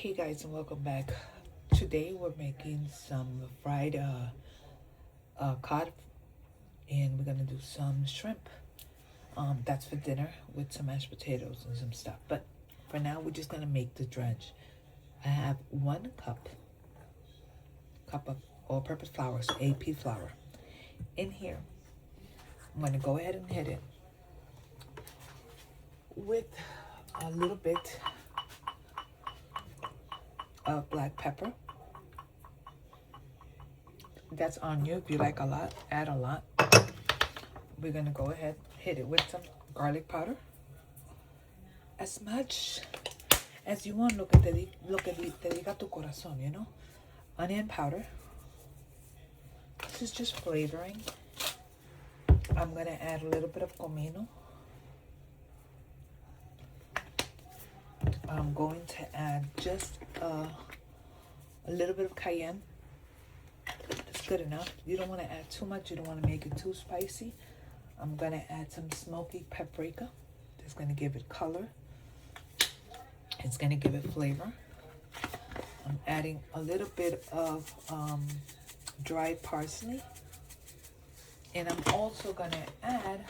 Hey guys, and welcome back. Today we're making some fried cod, and we're gonna do some shrimp. That's for dinner with some mashed potatoes and some stuff. But for now, we're just gonna make the dredge. I have 1 cup of all-purpose flour, so AP flour. In here, I'm gonna go ahead and hit it with a little bit of black pepper. That's on you. If you like a lot, add a lot. We're gonna go ahead, hit it with some garlic powder, as much as you want. Lo que te diga tu corazón, you know. Onion powder. This is just flavoring. I'm gonna add a little bit of comino. I'm going to add just a little bit of cayenne. That's good enough. You don't want to add too much. You don't want to make it too spicy. I'm going to add some smoky paprika. It's going to give it color. It's going to give it flavor. I'm adding a little bit of dried parsley. And I'm also going to add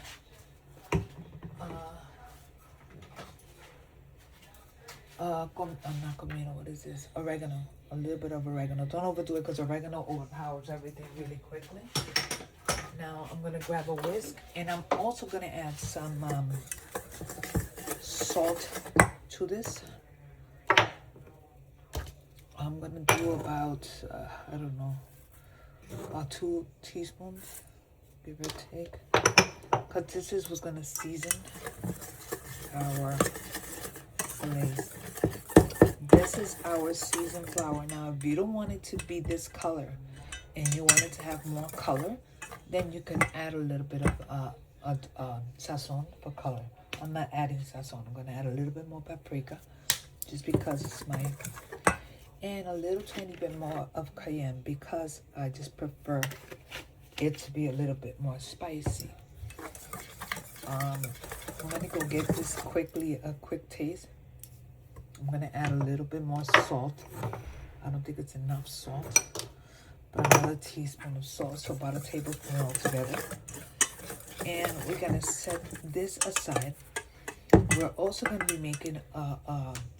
not comino, what is this? Oregano. A little bit of oregano. Don't overdo it because oregano overpowers everything really quickly. Now I'm going to grab a whisk, and I'm also going to add some salt to this. I'm going to do about, I don't know, about 2 teaspoons, give or take. Because this was going to season our glaze. This is our seasoned flour. Now, if you don't want it to be this color and you want it to have more color, then you can add a little bit of sazon for color. I'm not adding sazon. I'm going to add a little bit more paprika just because it's mine. And a little tiny bit more of cayenne because I just prefer it to be a little bit more spicy. I'm going to go get this quickly, a quick taste. I'm going to add a little bit more salt. I don't think it's enough salt. But another teaspoon of salt, so about a tablespoon altogether. And we're going to set this aside. We're also going to be making,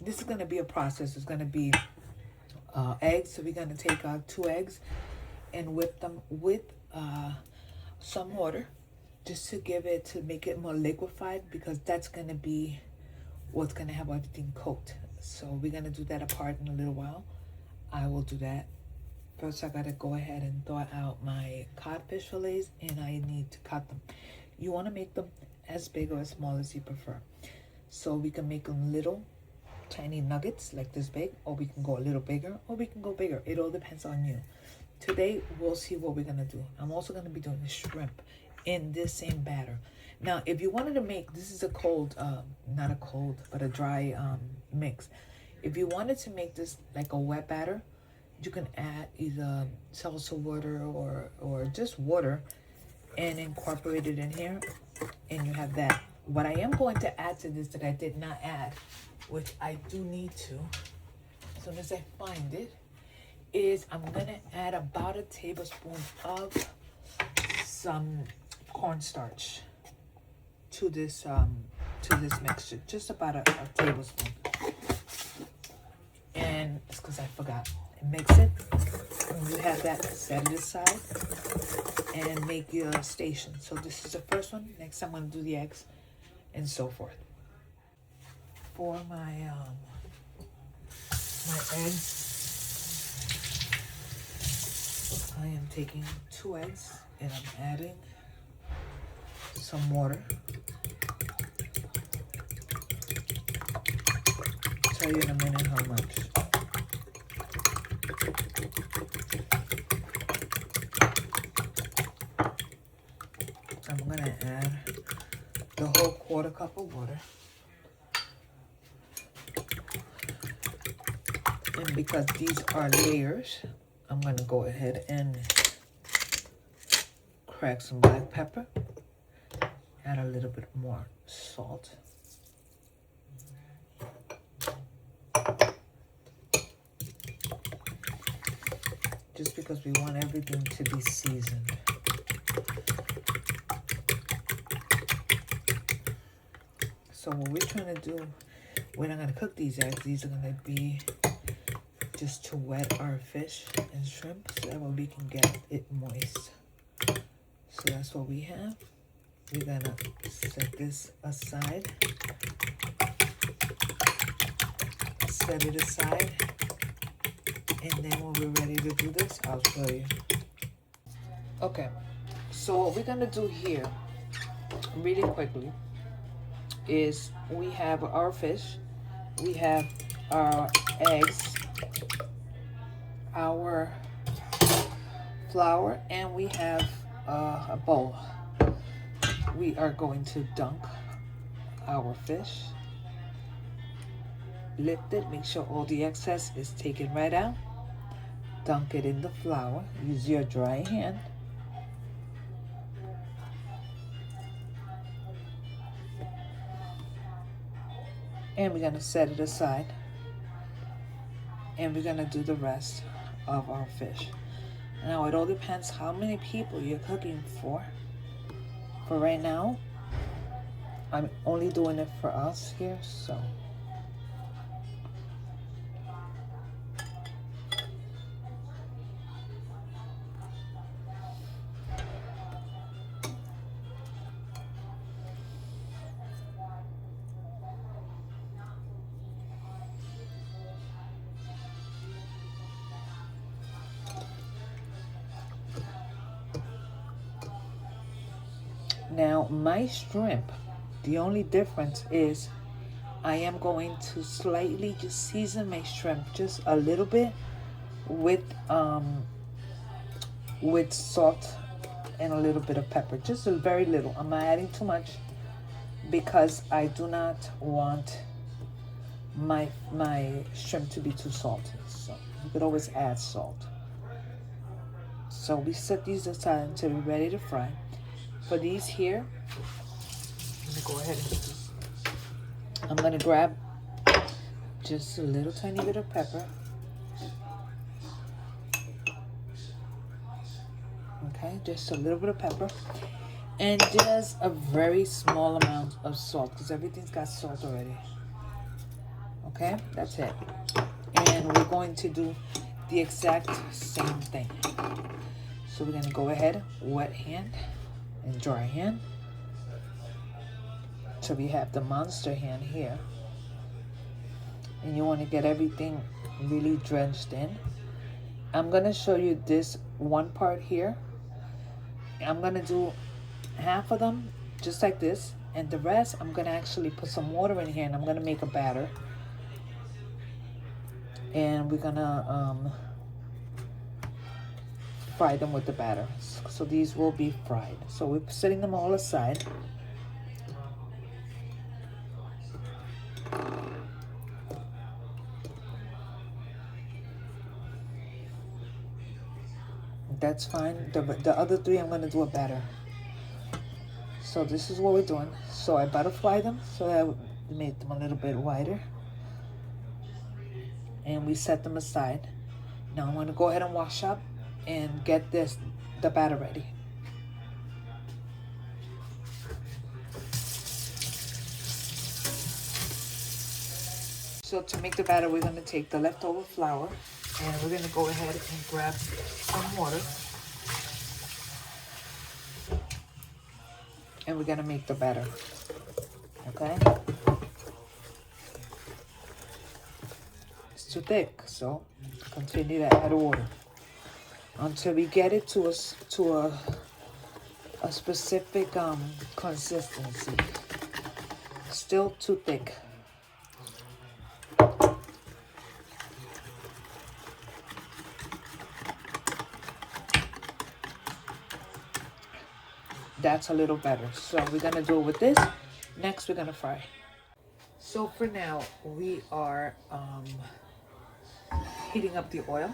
this is going to be a process. It's going to be eggs. So we're going to take out 2 eggs and whip them with some water. Just to make it more liquefied, because that's going to be what's going to have everything cooked. So we're going to do that apart in a little while. I will do that. First, I got to go ahead and thaw out my codfish fillets, and I need to cut them. You want to make them as big or as small as you prefer. So we can make them little, tiny nuggets like this big, or we can go a little bigger, or we can go bigger. It all depends on you. Today, we'll see what we're going to do. I'm also going to be doing the shrimp in this same batter. Now, if you wanted to make, this is a cold, not a cold, but a dry mix. If you wanted to make this like a wet batter, you can add either salsa water or just water and incorporate it in here, and you have that. What I am going to add to this that I did not add, which I do need to, as soon as I find it, is I'm going to add about a tablespoon of some cornstarch to this mixture, just about a tablespoon. And it's because I forgot. Mix it. When you have that, set it aside and make your station. So this is the first one. Next I'm going to do the eggs and so forth. For my eggs, I am taking 2 eggs and I'm adding some water. I'll tell you in a minute how much. I'm gonna add the whole 1/4 cup of water. And because these are layers, I'm gonna go ahead and crack some black pepper. Add a little bit more salt. just because we want everything to be seasoned. So what we're trying to do, we're not going to cook these eggs. These are going to be just to wet our fish and shrimp so that way we can get it moist. So that's what we have. We're going to set this aside. Set it aside. And then when we're ready to do this, I'll show you. Okay, so what we're going to do here, really quickly, is we have our fish, we have our eggs, our flour, and we have a bowl. We are going to dunk our fish, lift it, make sure all the excess is taken right out, dunk it in the flour, use your dry hand, and we're going to set it aside, and we're going to do the rest of our fish. Now it all depends how many people you're cooking for. For right now, I'm only doing it for us here, so. Now my shrimp, the only difference is I am going to slightly just season my shrimp just a little bit with salt and a little bit of pepper, just a very little. I'm not adding too much because I do not want my shrimp to be too salty. So you could always add salt. So we set these aside until we're ready to fry. For these here, let me go ahead and just, I'm gonna grab just a little tiny bit of pepper. Okay, just a little bit of pepper. And just a very small amount of salt because everything's got salt already. Okay, that's it. And we're going to do the exact same thing. So we're gonna go ahead, wet hand and dry hand. So we have the monster hand here. And you want to get everything really drenched in. I'm going to show you this one part here. I'm going to do half of them just like this. And the rest, I'm going to actually put some water in here and I'm going to make a batter. And we're going to fry them with the batter. So these will be fried. So we're setting them all aside. That's fine. The other three, I'm going to do a batter. So this is what we're doing. So I butterfly them so that I make them a little bit wider. And we set them aside. Now I'm going to go ahead and wash up and get the batter ready. So to make the batter, we're going to take the leftover flour and we're going to go ahead and grab some water. And we're going to make the batter. Okay? It's too thick, so continue to add water until we get it to a specific consistency. Still too thick. That's a little better. So we're gonna do it with this. Next, we're gonna fry. So for now, we are heating up the oil.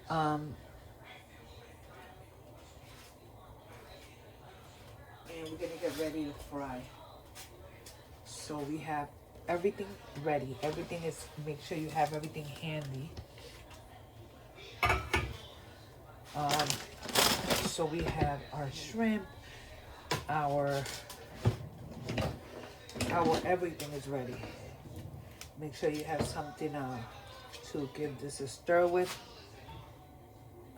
And we're gonna get ready to fry. So we have everything ready. Everything is, make sure you have everything handy. Um, so we have our shrimp, our everything is ready. Make sure you have something to give this a stir with.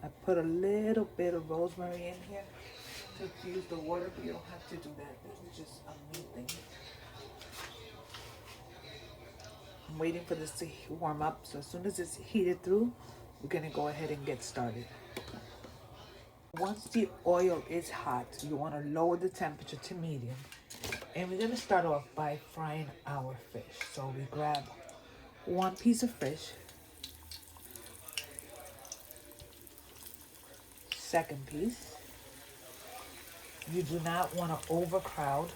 I put a little bit of rosemary in here to use the water, but you don't have to do that. This is just a me thing. I'm waiting for this to warm up, so as soon as it's heated through, we're gonna go ahead and get started. Once the oil is hot, you want to lower the temperature to medium. And we're gonna start off by frying our fish. So we grab one piece of fish, second piece. You do not want to overcrowd.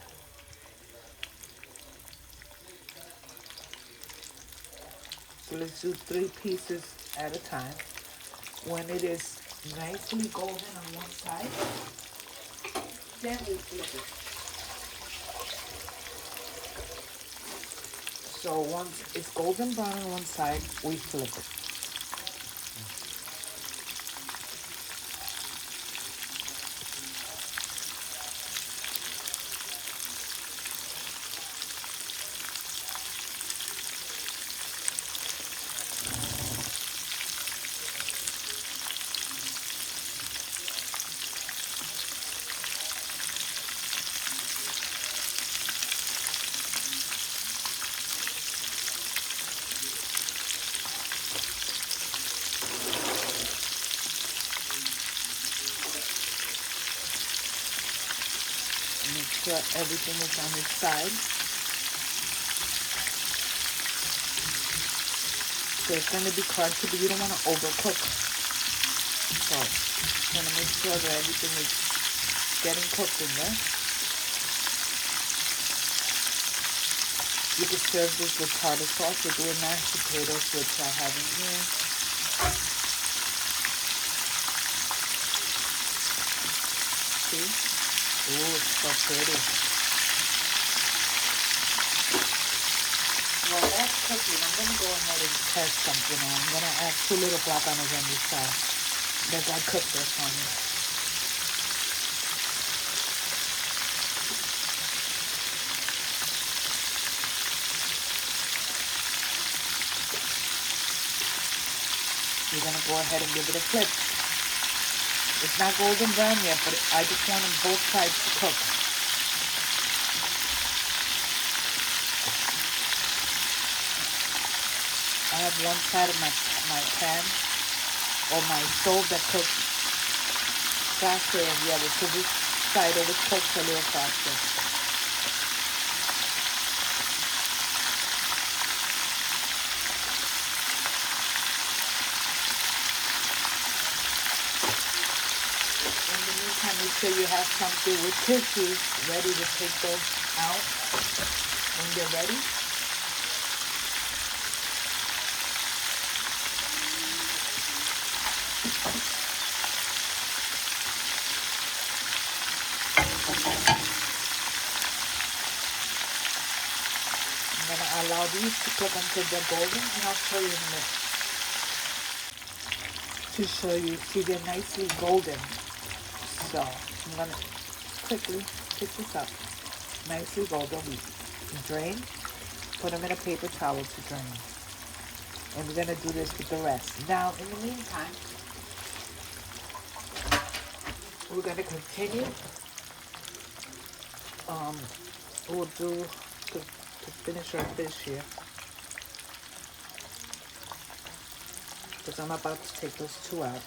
So let's do 3 pieces at a time. When it is nicely golden on one side, then we flip it. So once it's golden brown on one side, we flip it. Make sure everything is on its side. So it's going to be crunchy, but you don't want to overcook. So you're going to make sure that everything is getting cooked in there. You can serve this with tartar sauce. We're doing mashed potatoes, which I have in here. See? Ooh, it's so pretty. While that's cooking, I'm going to go ahead and test something on. I'm going to add 2 little black onions on this side. Let that cook this for me. We're going to go ahead and give it a flip. It's not golden brown yet, but I just want them both sides to cook. I have one side of my pan or my stove that cooks faster than the other, so this side of it cooks a little faster. Make sure you have something with tissues ready to take those out when they're ready. I'm going to allow these to cook until they're golden, and I'll show you in a minute. To show you, see, they're nicely golden. So I'm going to quickly pick this up. Nicely golden. We drain, put them in a paper towel to drain. And we're going to do this with the rest. Now, in the meantime, we're going to continue. We'll do to finish our fish here. Because I'm about to take those 2 out.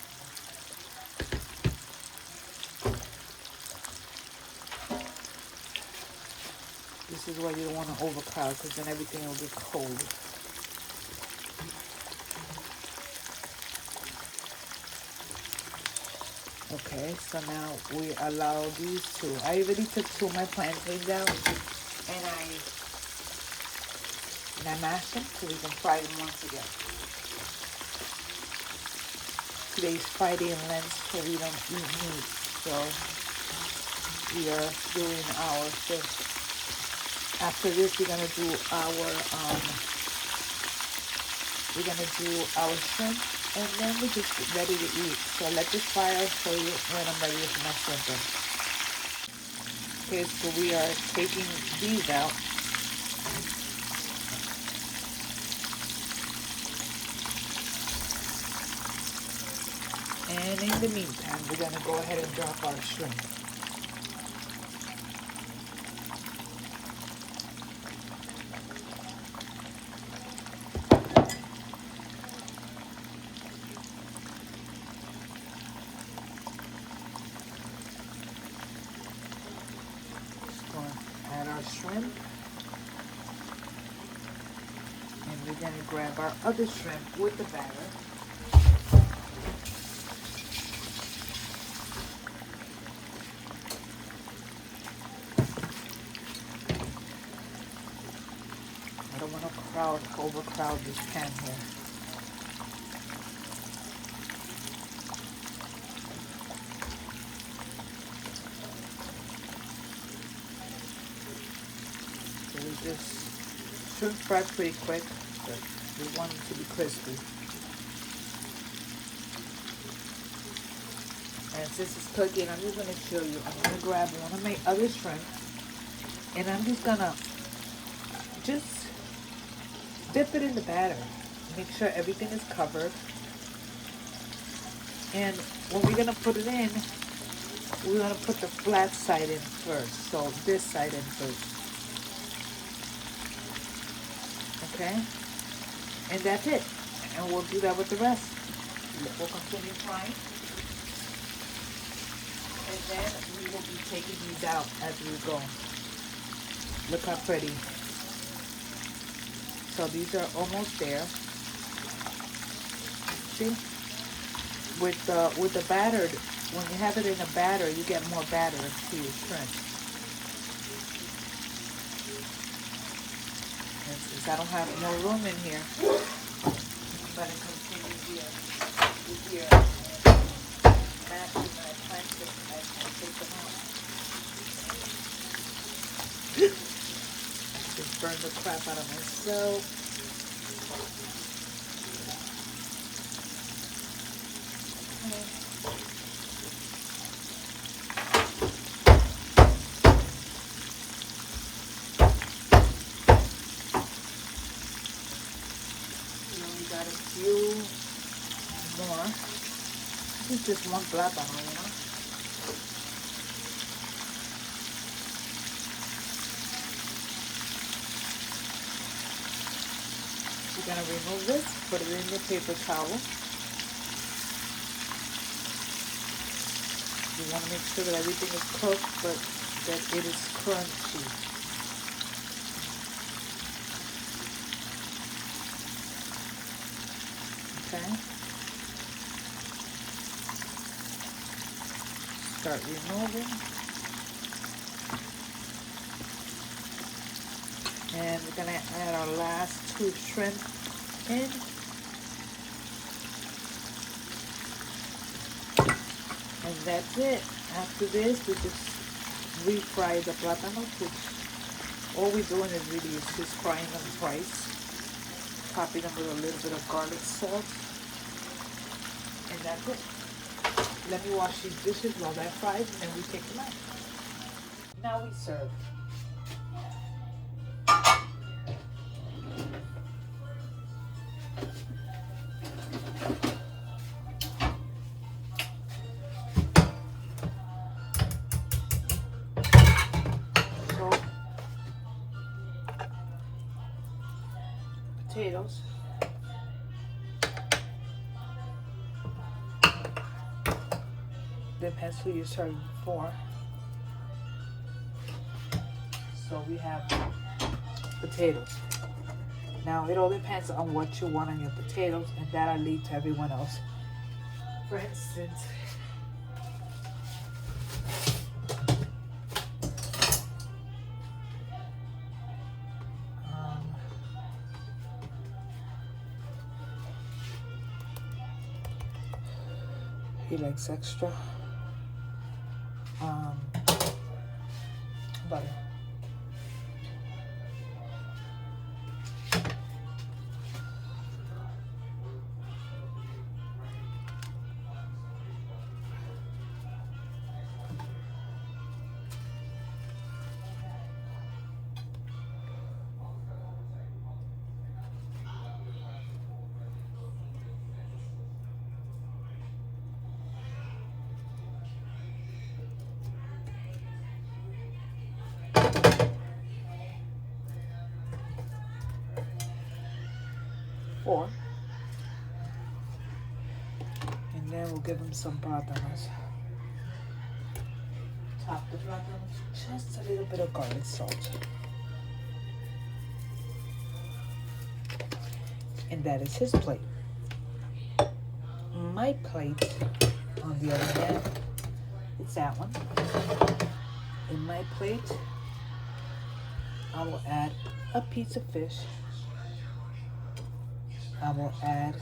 This is why you don't want to overcrowd, because then everything will get cold. Okay, so now we allow these 2. I already took 2 of my plantains out, and I mashed them so we can fry them once again. Today's Friday in Lent, so we don't eat meat, so we are doing our fish. After this, we're gonna do our we're gonna do our shrimp, and then we're just ready to eat. So let this fire show you when I'm ready with my shrimp in. Okay, so we are taking these out. And in the meantime, we're gonna go ahead and drop our shrimp. Add our shrimp, and we're going to grab our other shrimp with the batter. I don't want to overcrowd this pan here. This shrimp fried pretty quick, but we want it to be crispy. And since it's cooking, I'm just going to show you. I'm going to grab one of my other shrimp, and I'm just going to dip it in the batter. Make sure everything is covered. And when we're going to put it in, we're going to put the flat side in first. So this side in first. Okay, and that's it, and we'll do that with the rest. We'll continue frying, and then we will be taking these out as we go. Look how pretty. So these are almost there. See, with the batter, when you have it in a batter, you get more batter to your shrimp. And since I don't have more room in here, I'm going to continue here with your mashing my plantain as I take them out. Just burn the crap out of myself. Okay. Got a few more. This is just one plátano, you know. We're gonna remove this, put it in the paper towel. You want to make sure that everything is cooked, but that it is crunchy. Okay. Start removing. And we're going to add our last two shrimp in. And that's it. After this, we just refry the plátanos, which all we're doing is really just frying them twice. Topping them with a little bit of garlic salt. And that's it. Let me wash these dishes while they're fried, and then we take them out. Now we serve. So, potatoes. Depends who you're serving for. So we have potatoes. Now it all depends on what you want on your potatoes, and that I leave to everyone else. For instance, he likes extra butter. 4. And then we'll give them some plátanos. Top the plátanos, just a little bit of garlic salt. And that is his plate. My plate, on the other hand, it's that one. In my plate, I will add a piece of fish. I will add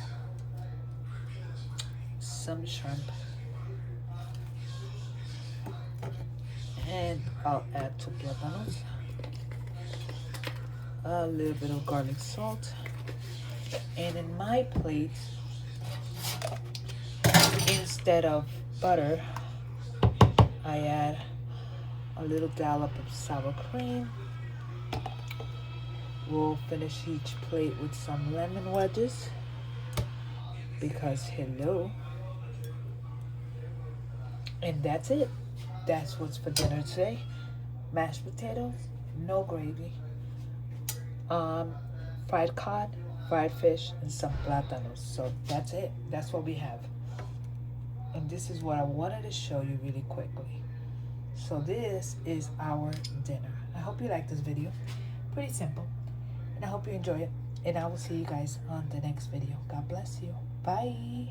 some shrimp. And I'll add 2 plátanos. A little bit of garlic salt. And in my plate, instead of butter, I add a little dollop of sour cream. We'll finish each plate with some lemon wedges, because hello. And that's it. That's what's for dinner today. Mashed potatoes, no gravy. Fried cod, fried fish, and some plátanos. So that's it. That's what we have. And this is what I wanted to show you really quickly. So this is our dinner. I hope you like this video. Pretty simple. And I hope you enjoy it. And I will see you guys on the next video. God bless you. Bye.